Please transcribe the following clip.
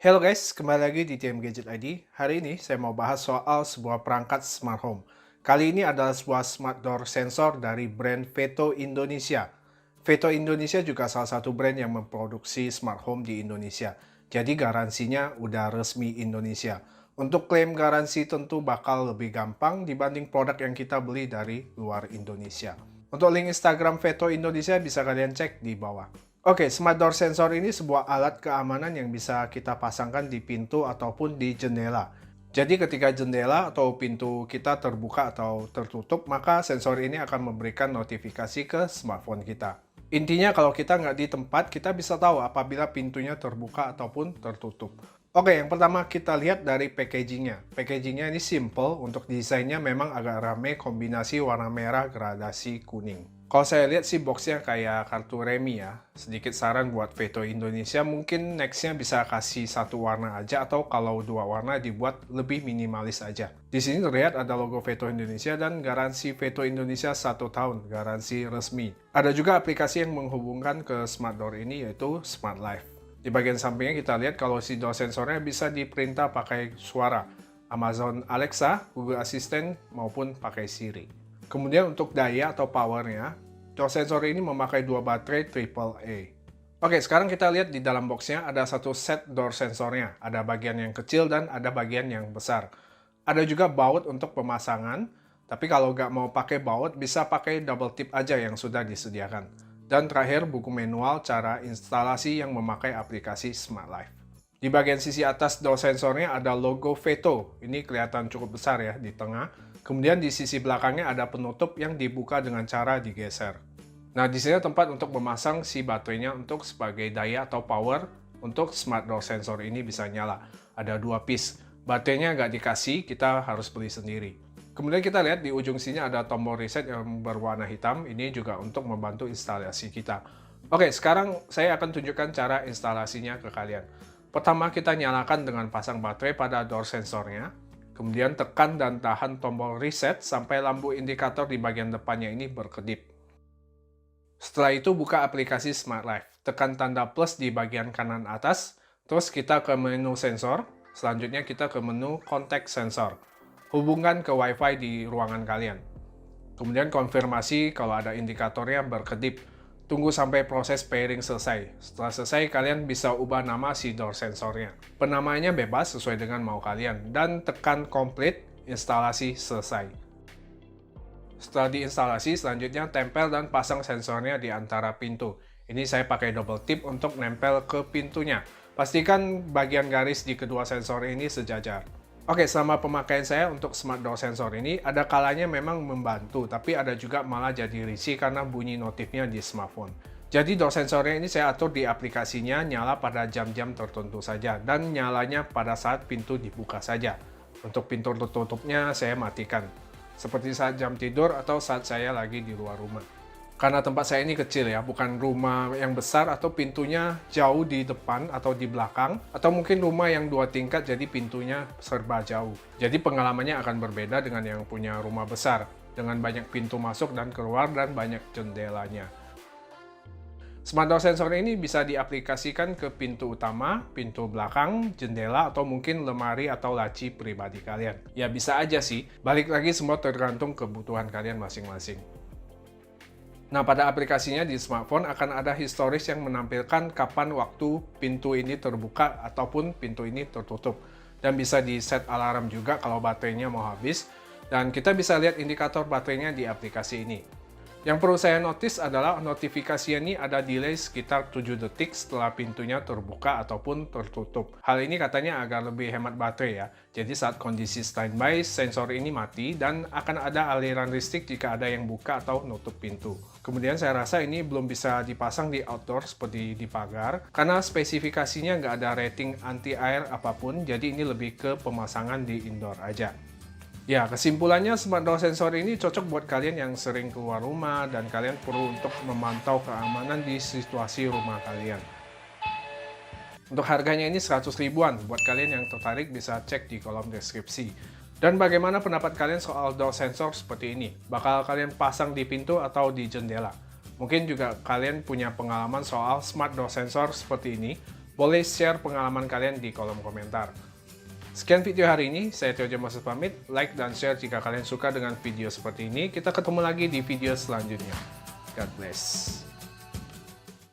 Halo guys, kembali lagi di TM Gadget ID. Hari ini saya mau bahas soal sebuah perangkat smart home. Kali ini adalah sebuah smart door sensor dari brand Veto Indonesia. Veto Indonesia juga salah satu brand yang memproduksi smart home di Indonesia. Jadi garansinya udah resmi Indonesia. Untuk klaim garansi tentu bakal lebih gampang dibanding produk yang kita beli dari luar Indonesia. Untuk link Instagram Veto Indonesia bisa kalian cek di bawah. Oke, smart door sensor ini sebuah alat keamanan yang bisa kita pasangkan di pintu ataupun di jendela. Jadi ketika jendela atau pintu kita terbuka atau tertutup, maka sensor ini akan memberikan notifikasi ke smartphone kita. Intinya kalau kita nggak di tempat, kita bisa tahu apabila pintunya terbuka ataupun tertutup. Oke, yang pertama kita lihat dari packagingnya. Packagingnya ini simple, untuk desainnya memang agak rame kombinasi warna merah gradasi kuning. Kalau saya lihat sih boxnya kayak kartu remi ya. Sedikit saran buat Veto Indonesia, mungkin nextnya bisa kasih satu warna aja atau kalau dua warna dibuat lebih minimalis aja. Di sini terlihat ada logo Veto Indonesia dan garansi Veto Indonesia 1 tahun, garansi resmi. Ada juga aplikasi yang menghubungkan ke smart door ini yaitu Smart Life. Di bagian sampingnya kita lihat kalau si door sensornya bisa diperintah pakai suara, Amazon Alexa, Google Assistant, maupun pakai Siri. Kemudian untuk daya atau powernya, door sensor ini memakai dua baterai AAA. Oke, sekarang kita lihat di dalam boxnya ada satu set door sensornya. Ada bagian yang kecil dan ada bagian yang besar. Ada juga baut untuk pemasangan, tapi kalau nggak mau pakai baut, bisa pakai double tip aja yang sudah disediakan. Dan terakhir, buku manual cara instalasi yang memakai aplikasi Smart Life. Di bagian sisi atas door sensornya ada logo Veto. Ini kelihatan cukup besar ya di tengah. Kemudian di sisi belakangnya ada penutup yang dibuka dengan cara digeser. Nah, di sini tempat untuk memasang si baterainya untuk sebagai daya atau power untuk smart door sensor ini bisa nyala. Ada dua piece. Baterainya nggak dikasih, kita harus beli sendiri. Kemudian kita lihat di ujung sini ada tombol reset yang berwarna hitam. Ini juga untuk membantu instalasi kita. Oke, sekarang saya akan tunjukkan cara instalasinya ke kalian. Pertama, kita nyalakan dengan pasang baterai pada door sensornya. Kemudian tekan dan tahan tombol reset sampai lampu indikator di bagian depannya ini berkedip. Setelah itu buka aplikasi Smart Life. Tekan tanda plus di bagian kanan atas, terus kita ke menu sensor. Selanjutnya kita ke menu kontak sensor. Hubungkan ke WiFi di ruangan kalian. Kemudian konfirmasi kalau ada indikatornya berkedip. Tunggu sampai proses pairing selesai. Setelah selesai, kalian bisa ubah nama si door sensornya. Penamaannya bebas sesuai dengan mau kalian. Dan tekan complete, instalasi selesai. Setelah diinstalasi, selanjutnya tempel dan pasang sensornya di antara pintu. Ini saya pakai double tip untuk nempel ke pintunya. Pastikan bagian garis di kedua sensor ini sejajar. Oke, selama pemakaian saya untuk smart door sensor ini, ada kalanya memang membantu, tapi ada juga malah jadi risih karena bunyi notifnya di smartphone. Jadi door sensornya ini saya atur di aplikasinya nyala pada jam-jam tertentu saja, dan nyalanya pada saat pintu dibuka saja. Untuk pintu tertutupnya saya matikan, seperti saat jam tidur atau saat saya lagi di luar rumah. Karena tempat saya ini kecil ya, bukan rumah yang besar atau pintunya jauh di depan atau di belakang, atau mungkin rumah yang 2 tingkat jadi pintunya serba jauh. Jadi pengalamannya akan berbeda dengan yang punya rumah besar, dengan banyak pintu masuk dan keluar dan banyak jendelanya. Smart door sensor ini bisa diaplikasikan ke pintu utama, pintu belakang, jendela, atau mungkin lemari atau laci pribadi kalian. Ya bisa aja sih, balik lagi semua tergantung kebutuhan kalian masing-masing. Nah, pada aplikasinya di smartphone akan ada historis yang menampilkan kapan waktu pintu ini terbuka ataupun pintu ini tertutup. Dan bisa di-set alarm juga kalau baterainya mau habis. Dan kita bisa lihat indikator baterainya di aplikasi ini. Yang perlu saya notice adalah notifikasinya ini ada delay sekitar 7 detik setelah pintunya terbuka ataupun tertutup. Hal ini katanya agar lebih hemat baterai ya. Jadi saat kondisi standby, sensor ini mati dan akan ada aliran listrik jika ada yang buka atau nutup pintu. Kemudian saya rasa ini belum bisa dipasang di outdoor seperti di pagar, karena spesifikasinya nggak ada rating anti-air apapun, jadi ini lebih ke pemasangan di indoor aja. Ya, kesimpulannya smart door sensor ini cocok buat kalian yang sering keluar rumah dan kalian perlu untuk memantau keamanan di situasi rumah kalian. Untuk harganya ini 100 ribuan, buat kalian yang tertarik bisa cek di kolom deskripsi. Dan bagaimana pendapat kalian soal door sensor seperti ini? Bakal kalian pasang di pintu atau di jendela? Mungkin juga kalian punya pengalaman soal smart door sensor seperti ini. Boleh share pengalaman kalian di kolom komentar. Sekian video hari ini, saya Teo Moses pamit. Like dan share jika kalian suka dengan video seperti ini. Kita ketemu lagi di video selanjutnya. God bless.